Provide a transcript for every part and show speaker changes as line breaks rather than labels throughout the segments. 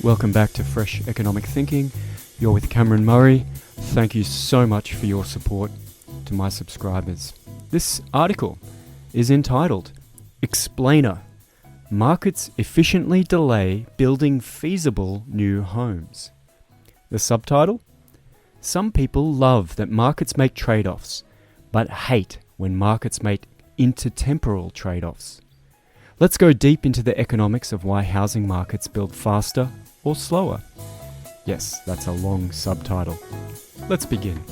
Welcome back to Fresh Economic Thinking. You're with Cameron Murray. Thank you so much for your support to my subscribers. This article is entitled Explainer: Markets Efficiently Delay Building Feasible New Homes. The subtitle: Some people love that markets make trade-offs, but hate when markets make intertemporal trade-offs. Let's go deep into the economics of why housing markets build faster or slower. Yes, that's a long subtitle. Let's begin.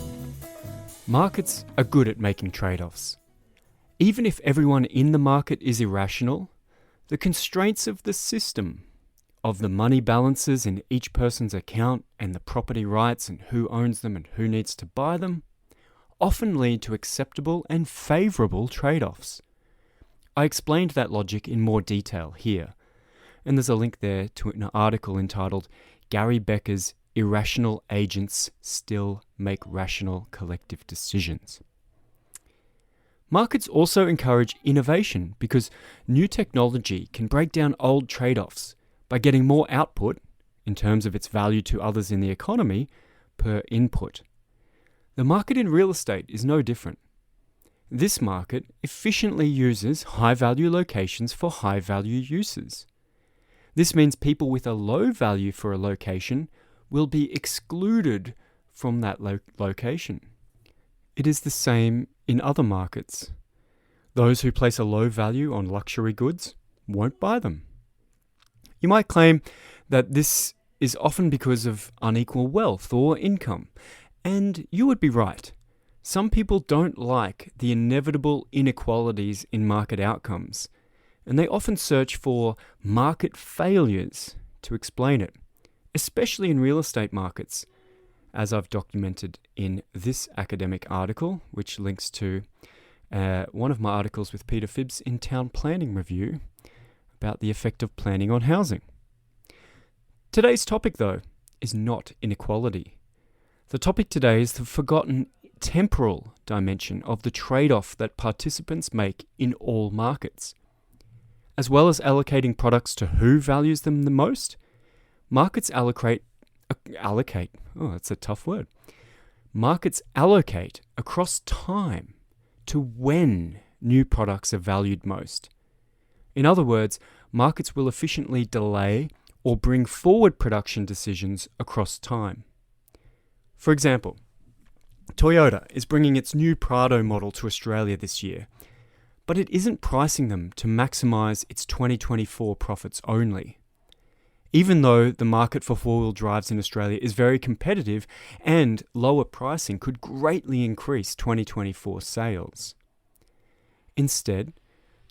Markets are good at making trade-offs. Even if everyone in the market is irrational, the constraints of the system, of the money balances in each person's account and the property rights and who owns them and who needs to buy them, often lead to acceptable and favourable trade-offs. I explained that logic in more detail here, and there's a link there to an article entitled Gary Becker's Irrational Agents Still Make Rational Collective Decisions. Markets also encourage innovation because new technology can break down old trade-offs by getting more output, in terms of its value to others in the economy, per input. The market in real estate is no different. This market efficiently uses high-value locations for high-value uses. This means people with a low value for a location will be excluded from that location. It is the same in other markets. Those who place a low value on luxury goods won't buy them. You might claim that this is often because of unequal wealth or income, and you would be right. Some people don't like the inevitable inequalities in market outcomes, and they often search for market failures to explain it, especially in real estate markets, as I've documented in this academic article, which links to one of my articles with Peter Phibbs in Town Planning Review about the effect of planning on housing. Today's topic, though, is not inequality. The topic today is the forgotten temporal dimension of the trade-off that participants make in all markets. As well as allocating products to who values them the most, markets allocate across time to when new products are valued most. In other words, markets will efficiently delay or bring forward production decisions across time. For example, Toyota is bringing its new Prado model to Australia this year, but it isn't pricing them to maximise its 2024 profits only. Even though the market for four-wheel drives in Australia is very competitive and lower pricing could greatly increase 2024 sales. Instead,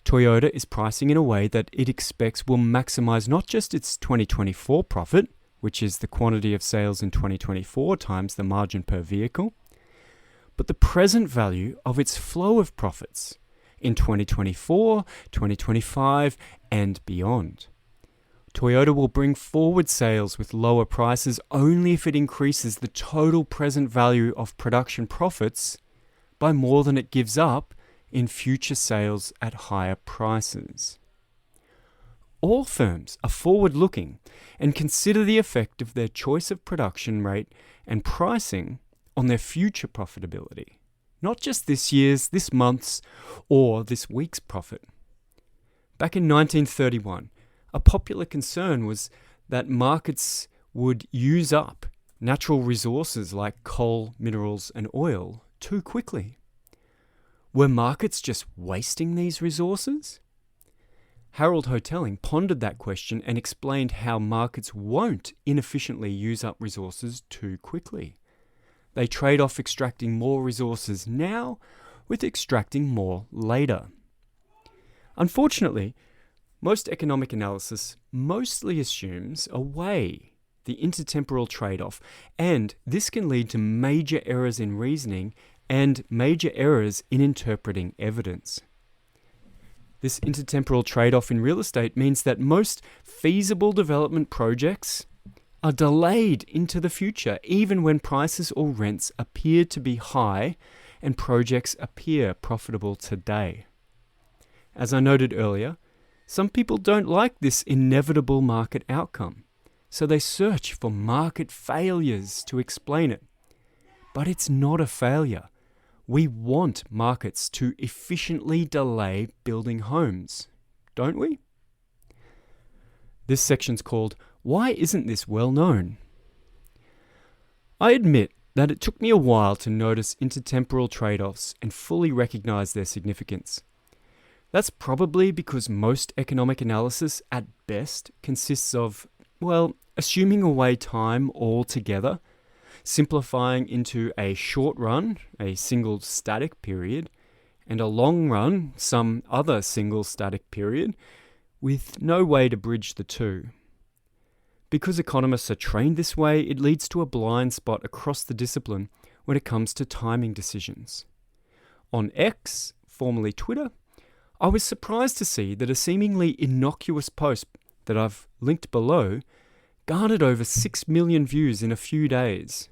Toyota is pricing in a way that it expects will maximise not just its 2024 profit, which is the quantity of sales in 2024 times the margin per vehicle, but the present value of its flow of profits in 2024, 2025, and beyond. Toyota will bring forward sales with lower prices only if it increases the total present value of production profits by more than it gives up in future sales at higher prices. All firms are forward-looking and consider the effect of their choice of production rate and pricing on their future profitability, not just this year's, this month's, or this week's profit. Back in 1931, a popular concern was that markets would use up natural resources like coal, minerals, and oil too quickly. Were markets just wasting these resources? Harold Hotelling pondered that question and explained how markets won't inefficiently use up resources too quickly. They trade off extracting more resources now with extracting more later. Unfortunately, most economic analysis mostly assumes away the intertemporal trade-off, and this can lead to major errors in reasoning and major errors in interpreting evidence. This intertemporal trade-off in real estate means that most feasible development projects are delayed into the future, even when prices or rents appear to be high and projects appear profitable today. As I noted earlier, some people don't like this inevitable market outcome. so they search for market failures to explain it. But it's not a failure. We want markets to efficiently delay building homes, don't we? This section's called, Why Isn't This Well Known? I admit that it took me a while to notice intertemporal trade-offs and fully recognize their significance. That's probably because most economic analysis at best consists of, assuming away time altogether, simplifying into a short run, a single static period, and a long run, some other single static period, with no way to bridge the two. Because economists are trained this way, it leads to a blind spot across the discipline when it comes to timing decisions. On X, formerly Twitter, I was surprised to see that a seemingly innocuous post that I've linked below garnered over 6 million views in a few days.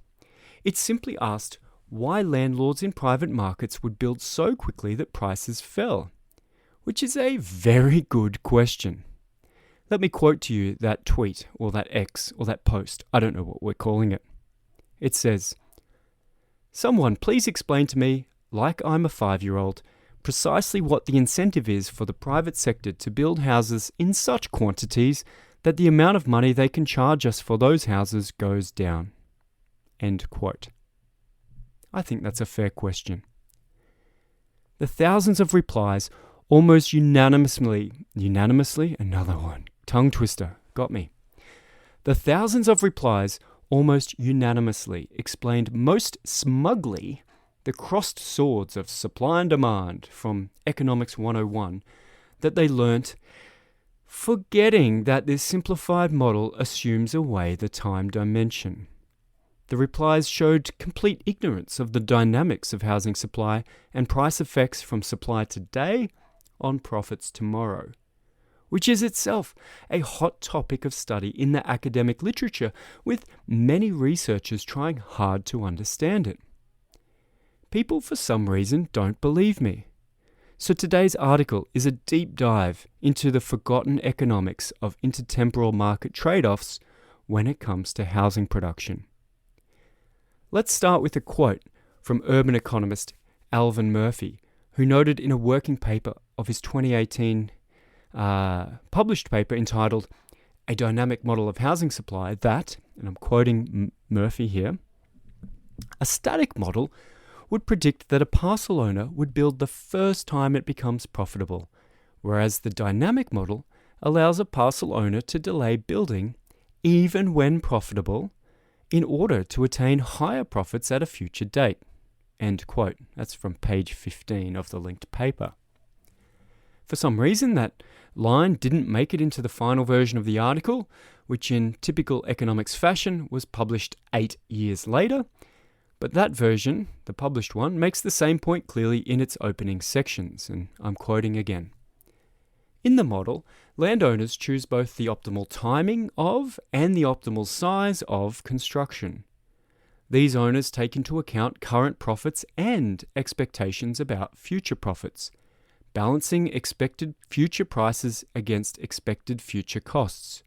It simply asked why landlords in private markets would build so quickly that prices fell, which is a very good question. Let me quote to you that tweet, or that X, or that post. I don't know what we're calling it. It says, "Someone please explain to me, like I'm a 5-year-old, precisely what the incentive is for the private sector to build houses in such quantities that the amount of money they can charge us for those houses goes down." End quote. I think that's a fair question. The thousands of replies almost unanimously, another one, tongue twister, got me. The thousands of replies almost unanimously explained most smugly the crossed swords of supply and demand from Economics 101 that they learnt, forgetting that this simplified model assumes away the time dimension. The replies showed complete ignorance of the dynamics of housing supply and price effects from supply today on profits tomorrow, which is itself a hot topic of study in the academic literature, with many researchers trying hard to understand it. People, for some reason, don't believe me. So today's article is a deep dive into the forgotten economics of intertemporal market trade-offs when it comes to housing production. Let's start with a quote from urban economist Alvin Murphy, who noted in a working paper of his 2018 published paper entitled A Dynamic Model of Housing Supply that, and I'm quoting Murphy here, a static model would predict that a parcel owner would build the first time it becomes profitable, whereas the dynamic model allows a parcel owner to delay building even when profitable in order to attain higher profits at a future date. End quote. That's from page 15 of the linked paper. For some reason, that line didn't make it into the final version of the article, which in typical economics fashion was published 8 years later. But that version, the published one, makes the same point clearly in its opening sections, and I'm quoting again. In the model, landowners choose both the optimal timing of and the optimal size of construction. These owners take into account current profits and expectations about future profits, balancing expected future prices against expected future costs.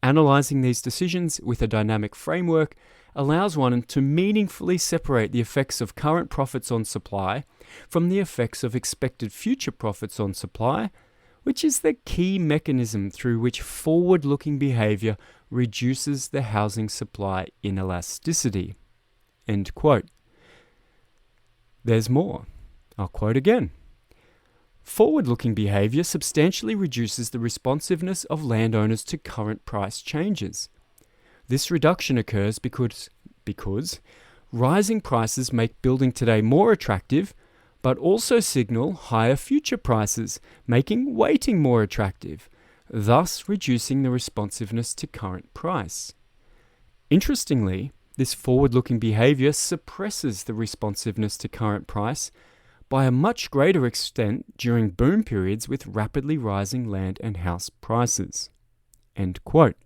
Analyzing these decisions with a dynamic framework allows one to meaningfully separate the effects of current profits on supply from the effects of expected future profits on supply, which is the key mechanism through which forward-looking behavior reduces the housing supply inelasticity. End quote. There's more. I'll quote again. Forward-looking behavior substantially reduces the responsiveness of landowners to current price changes. This reduction occurs because rising prices make building today more attractive, but also signal higher future prices, making waiting more attractive, thus reducing the responsiveness to current price. Interestingly, this forward-looking behavior suppresses the responsiveness to current price by a much greater extent during boom periods with rapidly rising land and house prices. End quote.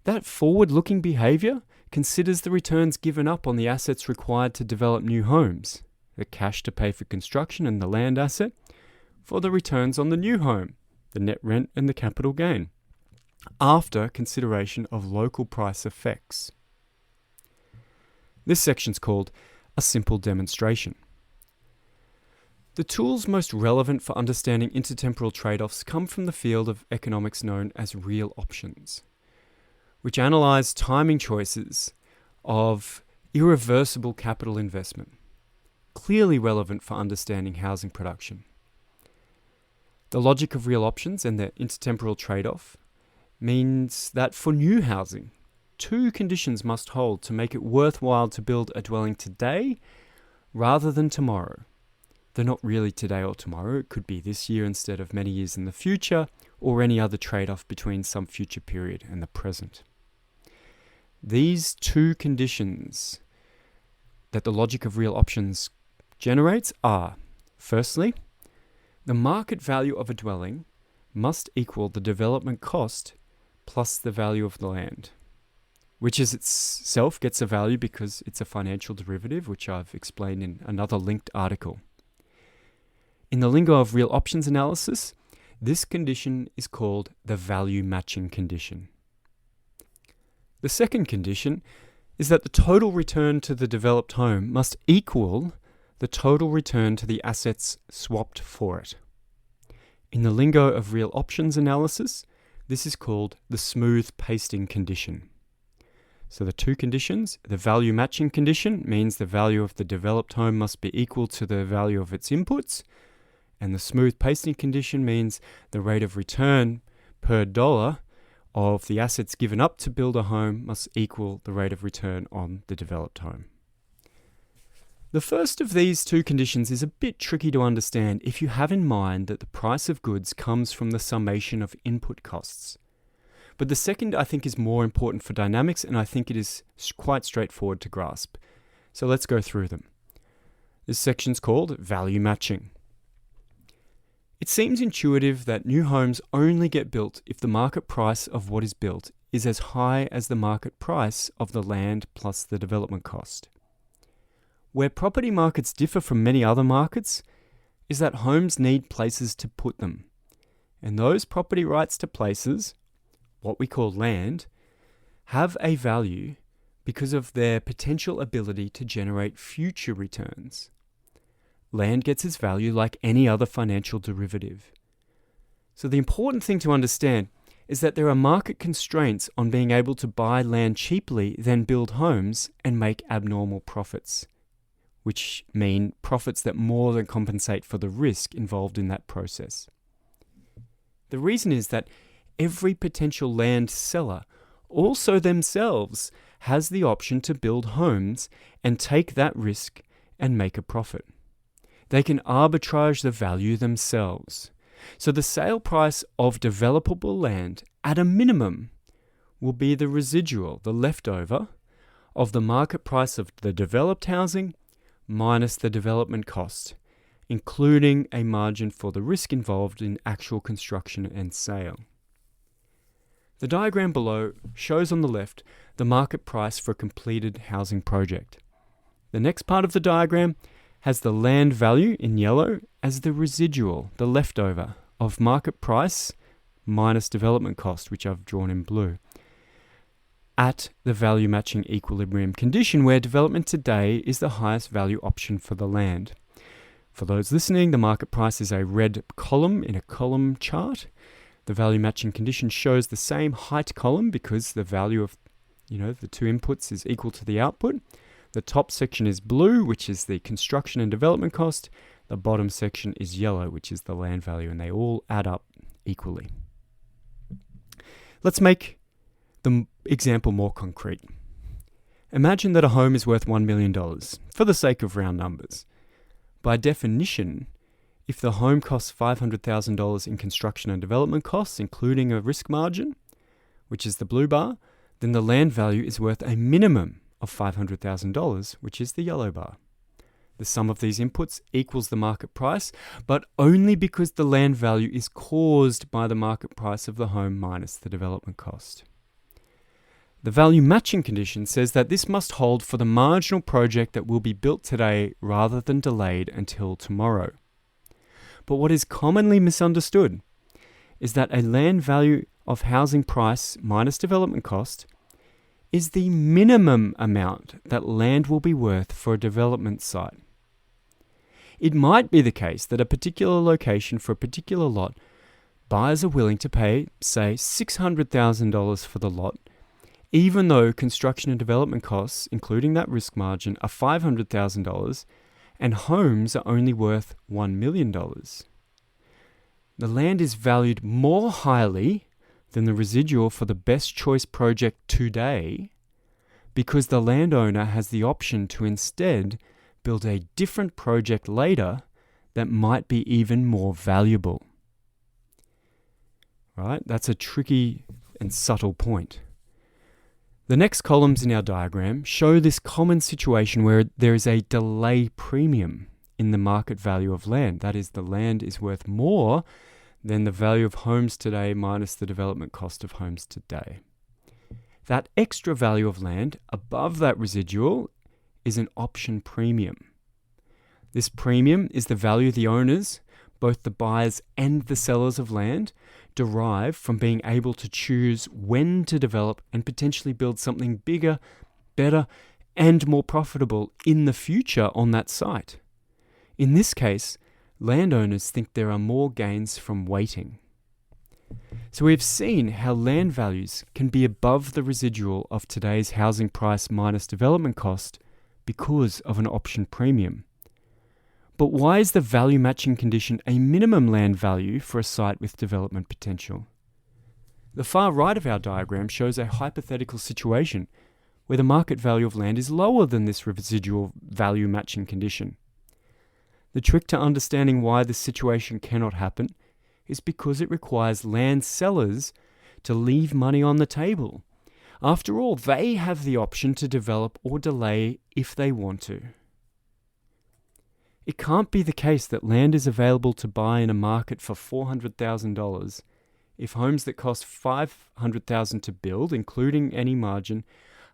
That forward-looking behavior considers the returns given up on the assets required to develop new homes, the cash to pay for construction and the land asset, for the returns on the new home, the net rent and the capital gain. after consideration of local price effects. This section's called a simple demonstration. The tools most relevant for understanding intertemporal trade-offs come from the field of economics known as real options, which analyse timing choices of irreversible capital investment, clearly relevant for understanding housing production. The logic of real options and their intertemporal trade-off means that for new housing, two conditions must hold to make it worthwhile to build a dwelling today rather than tomorrow. They're not really today or tomorrow. It could be this year instead of many years in the future, or any other trade-off between some future period and the present. These two conditions that the logic of real options generates are, firstly, the market value of a dwelling must equal the development cost plus the value of the land, which is itself gets a value because it's a financial derivative, which I've explained in another linked article. In the lingo of real options analysis, this condition is called the value matching condition. The second condition is that the total return to the developed home must equal the total return to the assets swapped for it. In the lingo of real options analysis, this is called the smooth pasting condition. So the two conditions, the value matching condition means the value of the developed home must be equal to the value of its inputs, and the smooth pasting condition means the rate of return per dollar of the assets given up to build a home must equal the rate of return on the developed home. The first of these two conditions is a bit tricky to understand if you have in mind that the price of goods comes from the summation of input costs. But the second, I think, is more important for dynamics, and I think it is quite straightforward to grasp. So let's go through them. This section's called value matching. It seems intuitive that new homes only get built if the market price of what is built is as high as the market price of the land plus the development cost. Where property markets differ from many other markets is that homes need places to put them. And those property rights to places, what we call land, have a value because of their potential ability to generate future returns. Land gets its value like any other financial derivative. So the important thing to understand is that there are market constraints on being able to buy land cheaply, then build homes and make abnormal profits, which mean profits that more than compensate for the risk involved in that process. The reason is that every potential land seller also themselves has the option to build homes and take that risk and make a profit. They can arbitrage the value themselves. So the sale price of developable land, at a minimum, will be the residual, the leftover, of the market price of the developed housing minus the development cost, including a margin for the risk involved in actual construction and sale. The diagram below shows on the left the market price for a completed housing project. The next part of the diagram has the land value in yellow as the residual, the leftover, of market price minus development cost, which I've drawn in blue, at the value matching equilibrium condition where development today is the highest value option for the land. For those listening, the market price is a red column in a column chart. The value matching condition shows the same height column because the value of the two inputs is equal to the output. The top section is blue, which is the construction and development cost. The bottom section is yellow, which is the land value, and they all add up equally. Let's make the example more concrete. Imagine that a home is worth $1 million, for the sake of round numbers. By definition, if the home costs $500,000 in construction and development costs, including a risk margin, which is the blue bar, then the land value is worth a minimum of $500,000, which is the yellow bar. The sum of these inputs equals the market price, but only because the land value is caused by the market price of the home minus the development cost. The value matching condition says that this must hold for the marginal project that will be built today rather than delayed until tomorrow. But what is commonly misunderstood is that a land value of housing price minus development cost is the minimum amount that land will be worth for a development site. It might be the case that a particular location for a particular lot, buyers are willing to pay, say, $600,000 for the lot, even though construction and development costs, including that risk margin, are $500,000 and homes are only worth $1 million. The land is valued more highly than the residual for the best choice project today because the landowner has the option to instead build a different project later that might be even more valuable. Right? That's a tricky and subtle point. The next columns in our diagram show this common situation where there is a delay premium in the market value of land. That is, the land is worth more than the value of homes today minus the development cost of homes today. That extra value of land above that residual is an option premium. This premium is the value the owners, both the buyers and the sellers of land, derive from being able to choose when to develop and potentially build something bigger, better, and more profitable in the future on that site. In this case, landowners think there are more gains from waiting. So we've seen how land values can be above the residual of today's housing price minus development cost because of an option premium. But why is the value matching condition a minimum land value for a site with development potential? The far right of our diagram shows a hypothetical situation where the market value of land is lower than this residual value matching condition. The trick to understanding why this situation cannot happen is because it requires land sellers to leave money on the table. After all, they have the option to develop or delay if they want to. It can't be the case that land is available to buy in a market for $400,000 if homes that cost $500,000 to build, including any margin,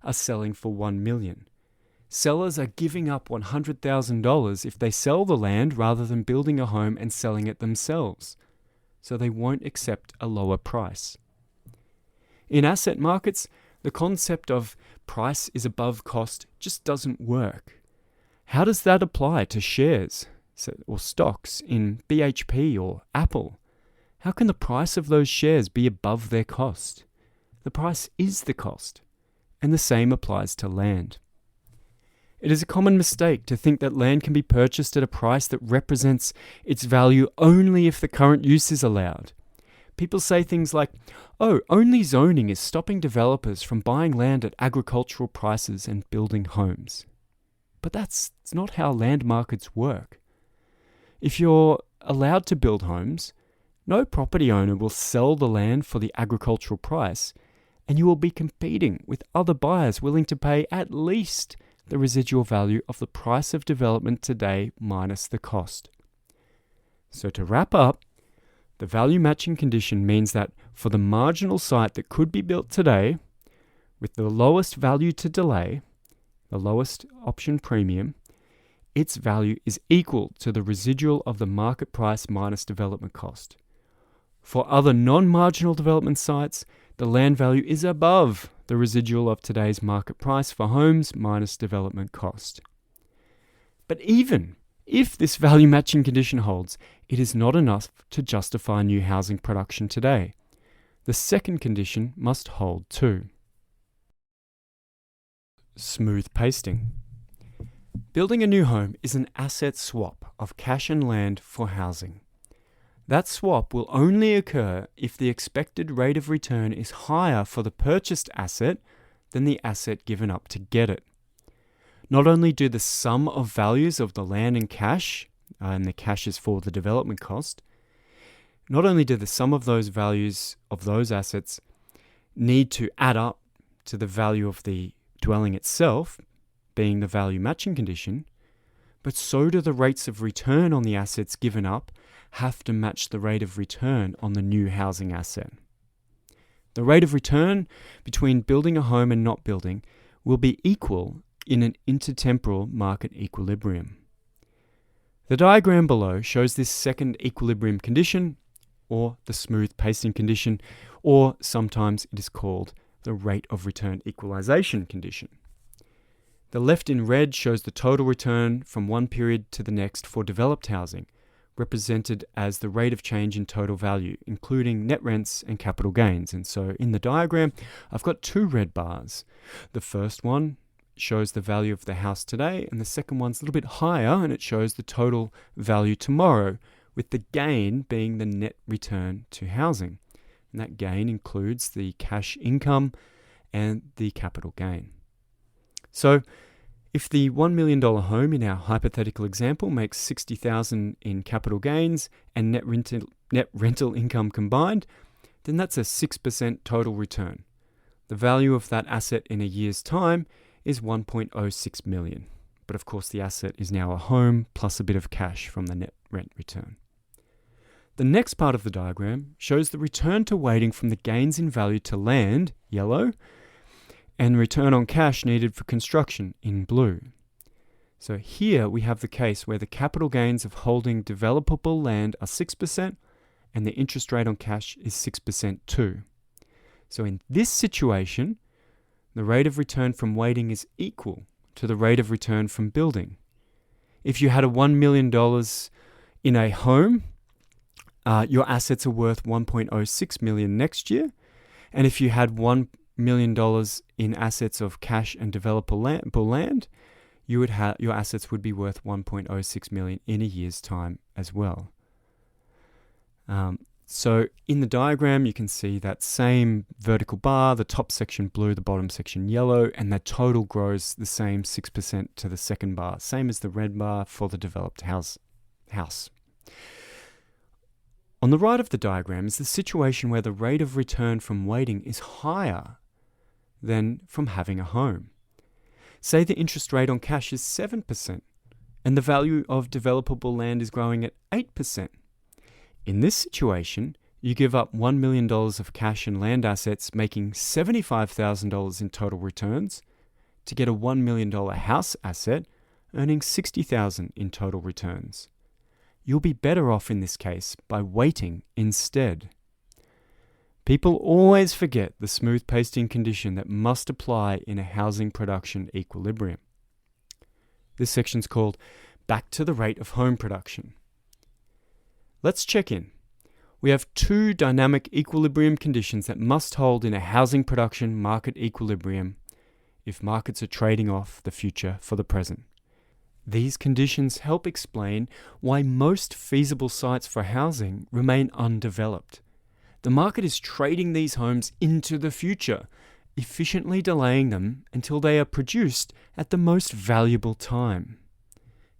are selling for $1 million. Sellers are giving up $100,000 if they sell the land rather than building a home and selling it themselves, so they won't accept a lower price. In asset markets, the concept of price is above cost just doesn't work. How does that apply to shares or stocks in BHP or Apple? How can the price of those shares be above their cost? The price is the cost, and the same applies to land. It is a common mistake to think that land can be purchased at a price that represents its value only if the current use is allowed. People say things like, "Oh, only zoning is stopping developers from buying land at agricultural prices and building homes." But that's not how land markets work. If you're allowed to build homes, no property owner will sell the land for the agricultural price, and you will be competing with other buyers willing to pay at least the residual value of the price of development today minus the cost. So to wrap up, the value matching condition means that for the marginal site that could be built today, with the lowest value to delay, the lowest option premium, its value is equal to the residual of the market price minus development cost. For other non-marginal development sites, the land value is above the residual of today's market price for homes minus development cost. But even if this value matching condition holds, it is not enough to justify new housing production today. The second condition must hold too. Smooth pasting. Building a new home is an asset swap of cash and land for housing. That swap will only occur if the expected rate of return is higher for the purchased asset than the asset given up to get it. Not only do the sum of values of the land and cash, and the cash is for the development cost, not only do the sum of those values of those assets need to add up to the value of the dwelling itself, being the value matching condition, but so do the rates of return on the assets given up have to match the rate of return on the new housing asset. The rate of return between building a home and not building will be equal in an intertemporal market equilibrium. The diagram below shows this second equilibrium condition, or the smooth pasting condition, or sometimes it is called the rate of return equalization condition. The left in red shows the total return from one period to the next for developed housing, represented as the rate of change in total value, including net rents and capital gains. And so in the diagram, I've got two red bars. The first one shows the value of the house today, and the second one's a little bit higher, and it shows the total value tomorrow, with the gain being the net return to housing. And that gain includes the cash income and the capital gain. So if the $1 million home in our hypothetical example makes $60,000 in capital gains and net rental income combined, then that's a 6% total return. The value of that asset in a year's time is $1.06 million. But of course, the asset is now a home plus a bit of cash from the net rent return. The next part of the diagram shows the return to weighting from the gains in value to land, yellow, and return on cash needed for construction in blue. So here we have the case where the capital gains of holding developable land are 6% and the interest rate on cash is 6% too. So in this situation, the rate of return from weighting is equal to the rate of return from building. If you had a $1 million in a home, your assets are worth $1.06 million next year. And if you had $1 million in assets of cash and developable land, your assets would be worth $1.06 million in a year's time as well. So in the diagram, you can see that same vertical bar, the top section blue, the bottom section yellow, and the total grows the same 6% to the second bar, same as the red bar for the developed house. On the right of the diagram is the situation where the rate of return from waiting is higher than from having a home. Say the interest rate on cash is 7% and the value of developable land is growing at 8%. In this situation, you give up $1 million of cash and land assets, making $75,000 in total returns, to get a $1 million house asset, earning $60,000 in total returns. You'll be better off in this case by waiting instead. People always forget the smooth pasting condition that must apply in a housing production equilibrium. This section's called Back to the Rate of Home Production. Let's check in. We have two dynamic equilibrium conditions that must hold in a housing production market equilibrium if markets are trading off the future for the present. These conditions help explain why most feasible sites for housing remain undeveloped. The market is trading these homes into the future, efficiently delaying them until they are produced at the most valuable time.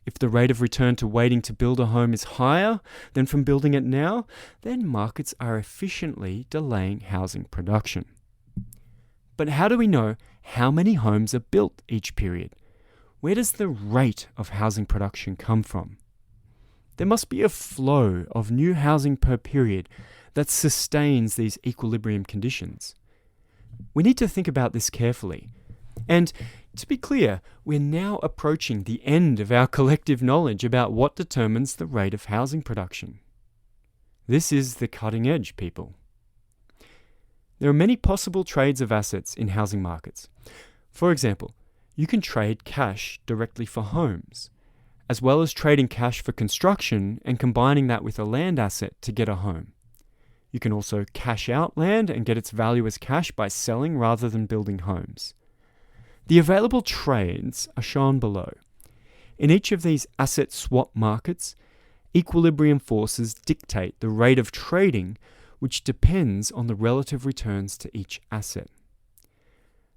If the rate of return to waiting to build a home is higher than from building it now, then markets are efficiently delaying housing production. But how do we know how many homes are built each period? Where does the rate of housing production come from? There must be a flow of new housing per period that sustains these equilibrium conditions. We need to think about this carefully. And to be clear, we're now approaching the end of our collective knowledge about what determines the rate of housing production. This is the cutting edge, people. There are many possible trades of assets in housing markets. For example, you can trade cash directly for homes, as well as trading cash for construction and combining that with a land asset to get a home. You can also cash out land and get its value as cash by selling rather than building homes. The available trades are shown below. In each of these asset swap markets, equilibrium forces dictate the rate of trading, which depends on the relative returns to each asset.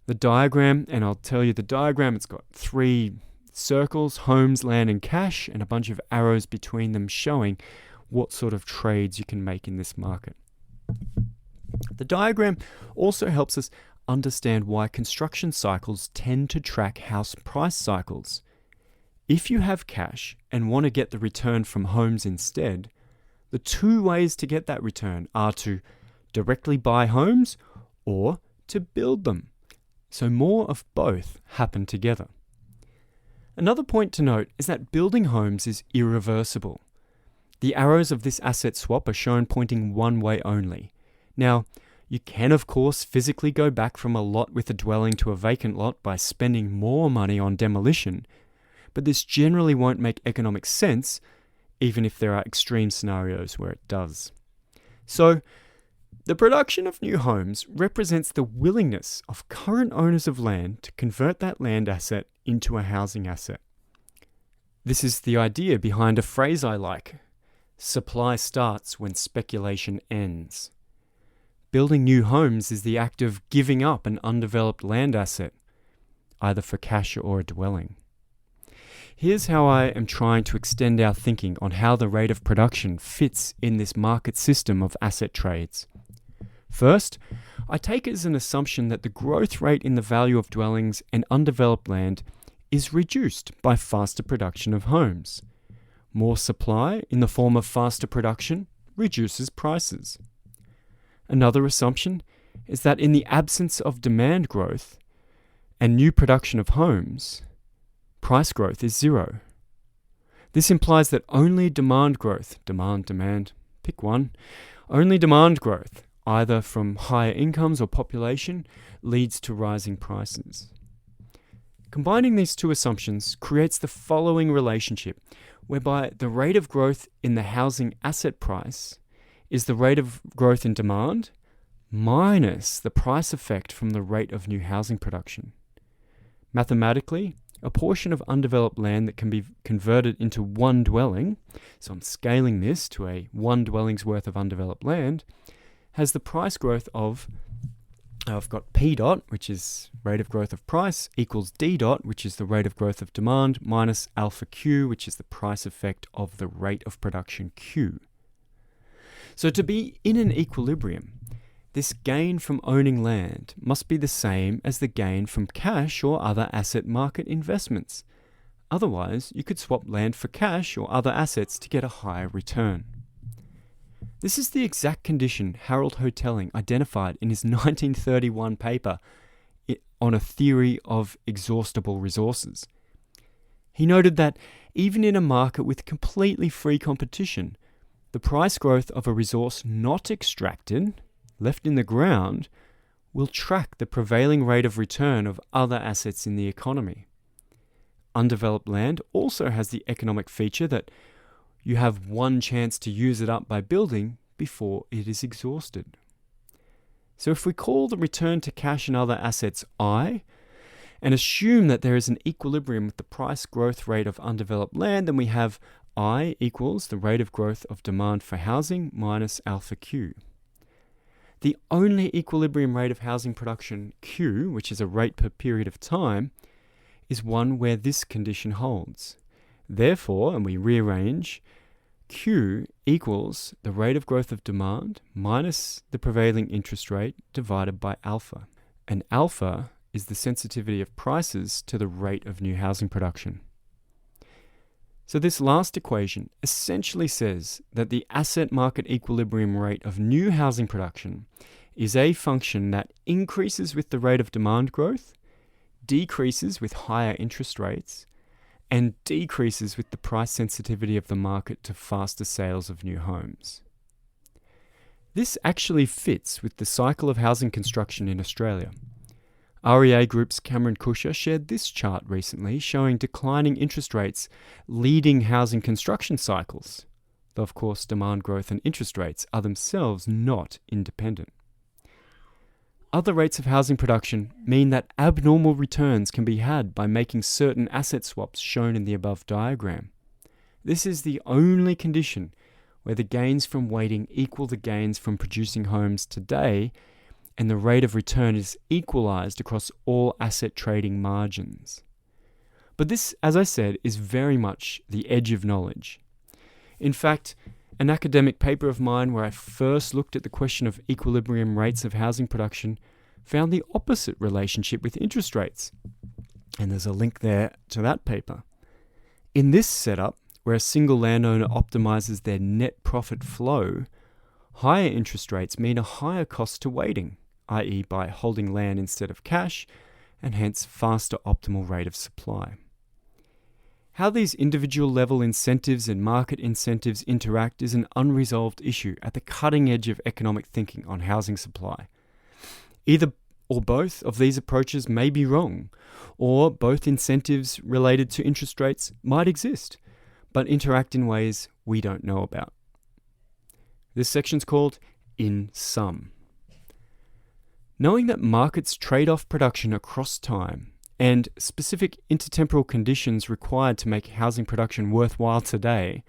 The diagram, and I'll tell you the diagram, it's got 3 circles, homes, land, and cash, and a bunch of arrows between them showing what sort of trades you can make in this market. The diagram also helps us understand why construction cycles tend to track house price cycles. If you have cash and want to get the return from homes instead, the 2 ways to get that return are to directly buy homes or to build them. So more of both happen together. Another point to note is that building homes is irreversible. The arrows of this asset swap are shown pointing one way only. Now, you can of course physically go back from a lot with a dwelling to a vacant lot by spending more money on demolition, but this generally won't make economic sense, even if there are extreme scenarios where it does. So, the production of new homes represents the willingness of current owners of land to convert that land asset into a housing asset. This is the idea behind a phrase I like: supply starts when speculation ends. Building new homes is the act of giving up an undeveloped land asset, either for cash or a dwelling. Here's how I am trying to extend our thinking on how the rate of production fits in this market system of asset trades. First, I take it as an assumption that the growth rate in the value of dwellings and undeveloped land is reduced by faster production of homes. More supply in the form of faster production reduces prices. Another assumption is that in the absence of demand growth and new production of homes, price growth is zero. This implies that only demand growth, demand, pick one, only demand growth, either from higher incomes or population, leads to rising prices. Combining these two assumptions creates the following relationship, whereby the rate of growth in the housing asset price is the rate of growth in demand minus the price effect from the rate of new housing production. Mathematically, a portion of undeveloped land that can be converted into one dwelling, so I'm scaling this to a one dwelling's worth of undeveloped land, has the price growth of, I've got P dot, which is rate of growth of price, equals D dot, which is the rate of growth of demand, minus alpha Q, which is the price effect of the rate of production Q. So to be in an equilibrium, this gain from owning land must be the same as the gain from cash or other asset market investments. Otherwise, you could swap land for cash or other assets to get a higher return. This is the exact condition Harold Hotelling identified in his 1931 paper on a theory of exhaustible resources. He noted that even in a market with completely free competition, the price growth of a resource not extracted, left in the ground, will track the prevailing rate of return of other assets in the economy. Undeveloped land also has the economic feature that you have one chance to use it up by building before it is exhausted. So if we call the return to cash and other assets I, and assume that there is an equilibrium with the price growth rate of undeveloped land, then we have I equals the rate of growth of demand for housing minus alpha Q. The only equilibrium rate of housing production, Q, which is a rate per period of time, is one where this condition holds. Therefore, and we rearrange, Q equals the rate of growth of demand minus the prevailing interest rate divided by alpha. And alpha is the sensitivity of prices to the rate of new housing production. So this last equation essentially says that the asset market equilibrium rate of new housing production is a function that increases with the rate of demand growth, decreases with higher interest rates, and decreases with the price sensitivity of the market to faster sales of new homes. This actually fits with the cycle of housing construction in Australia. REA Group's Cameron Kusher shared this chart recently showing declining interest rates leading housing construction cycles, though of course demand growth and interest rates are themselves not independent. Other rates of housing production mean that abnormal returns can be had by making certain asset swaps shown in the above diagram. This is the only condition where the gains from waiting equal the gains from producing homes today, and the rate of return is equalized across all asset trading margins. But this, as I said, is very much the edge of knowledge. In fact, an academic paper of mine where I first looked at the question of equilibrium rates of housing production found the opposite relationship with interest rates. And there's a link there to that paper. In this setup, where a single landowner optimizes their net profit flow, higher interest rates mean a higher cost to waiting, i.e. by holding land instead of cash, and hence faster optimal rate of supply. How these individual level incentives and market incentives interact is an unresolved issue at the cutting edge of economic thinking on housing supply. Either or both of these approaches may be wrong, or both incentives related to interest rates might exist, but interact in ways we don't know about. This section's called In Sum. Knowing that markets trade off production across time and specific intertemporal conditions required to make housing production worthwhile today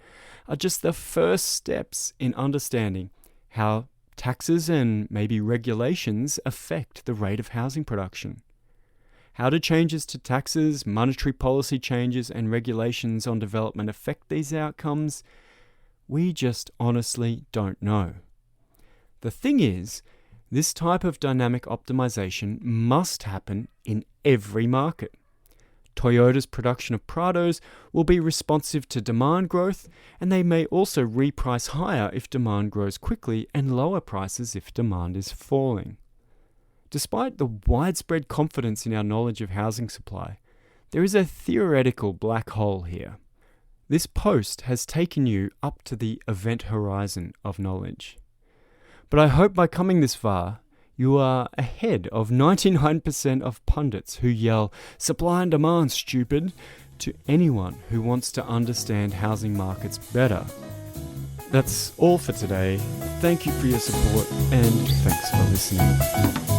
are just the first steps in understanding how taxes and maybe regulations affect the rate of housing production. How do changes to taxes, monetary policy changes, and regulations on development affect these outcomes? We just honestly don't know. The thing is, this type of dynamic optimization must happen in every market. Toyota's production of Prados will be responsive to demand growth, and they may also reprice higher if demand grows quickly and lower prices if demand is falling. Despite the widespread confidence in our knowledge of housing supply, there is a theoretical black hole here. This post has taken you up to the event horizon of knowledge. But I hope by coming this far, you are ahead of 99% of pundits who yell, "Supply and demand, stupid," to anyone who wants to understand housing markets better. That's all for today. Thank you for your support, and thanks for listening.